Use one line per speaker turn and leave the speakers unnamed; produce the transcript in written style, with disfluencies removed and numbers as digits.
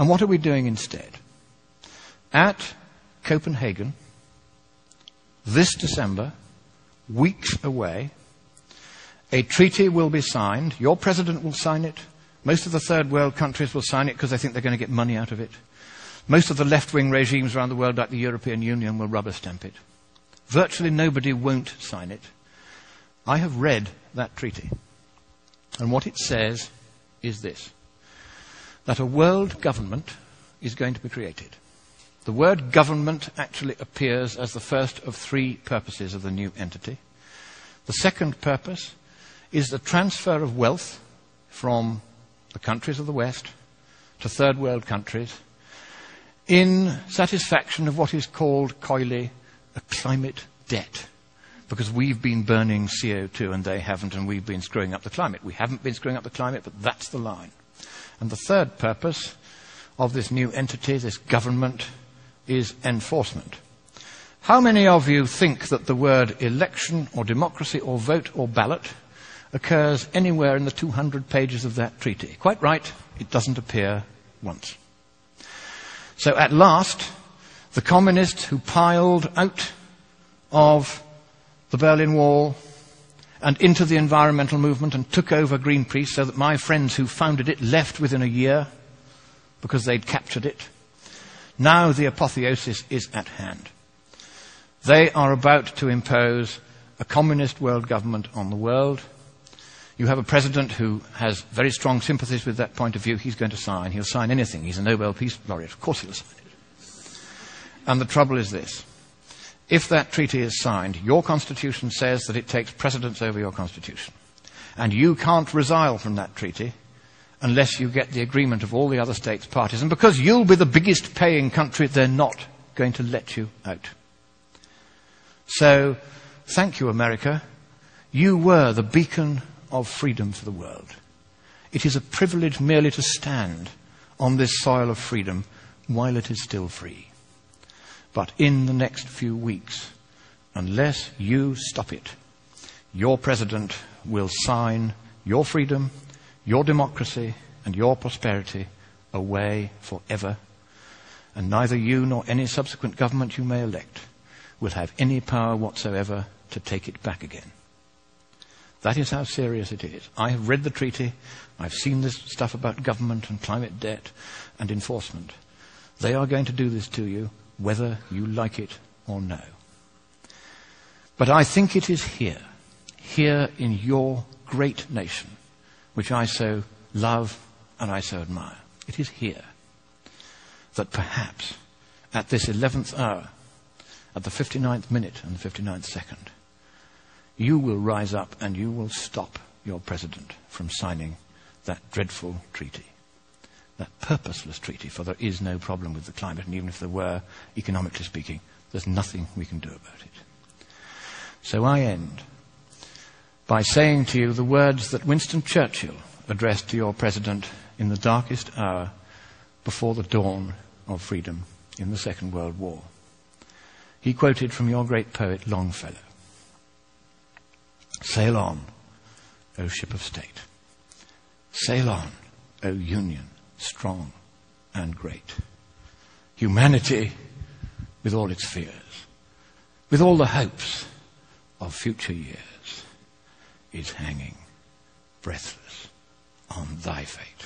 And what are we doing instead? At Copenhagen, this December, weeks away, a treaty will be signed. Your president will sign it. Most of the third world countries will sign it because they think they're going to get money out of it. Most of the left-wing regimes around the world, like the European Union, will rubber stamp it. Virtually nobody won't sign it. I have read that treaty. And what it says is this: that a world government is going to be created. The word government actually appears as the first of three purposes of the new entity. The second purpose is the transfer of wealth from the countries of the West to third world countries in satisfaction of what is called coyly a climate debt. Because we've been burning CO2 and they haven't, and we've been screwing up the climate. We haven't been screwing up the climate, but that's the line. And the third purpose of this new entity, this government, is enforcement. How many of you think that the word election or democracy or vote or ballot occurs anywhere in the 200 pages of that treaty? Quite right, it doesn't appear once. So at last, the communists who piled out of the Berlin Wall and into the environmental movement and took over Greenpeace, so that my friends who founded it left within a year because they'd captured it. Now the apotheosis is at hand. They are about to impose a communist world government on the world. You have a president who has very strong sympathies with that point of view. He's going to sign. He'll sign anything. He's a Nobel Peace Laureate. Of course he'll sign it. And the trouble is this. If that treaty is signed, your constitution says that it takes precedence over your constitution. And you can't resile from that treaty unless you get the agreement of all the other states parties. And because you'll be the biggest paying country, they're not going to let you out. So, thank you, America. You were the beacon of freedom for the world. It is a privilege merely to stand on this soil of freedom while it is still free. But in the next few weeks, unless you stop it, your president will sign your freedom, your democracy, and your prosperity away forever. And neither you nor any subsequent government you may elect will have any power whatsoever to take it back again. That is how serious it is. I have read the treaty. I've seen this stuff about government and climate debt and enforcement. They are going to do this to you, whether you like it or no. But I think it is here in your great nation, which I so love and I so admire. It is here that perhaps at this 11th hour, at the 59th minute and the 59th second, you will rise up and you will stop your president from signing that dreadful treaty. That purposeless treaty, for there is no problem with the climate, and even if there were, economically speaking, there's nothing we can do about it. So I end by saying to you the words that Winston Churchill addressed to your president in the darkest hour before the dawn of freedom in the Second World War. He quoted from your great poet Longfellow. Sail on, O ship of state. Sail on, O Union, strong and great. Humanity, with all its fears, with all the hopes of future years, is hanging breathless on thy fate.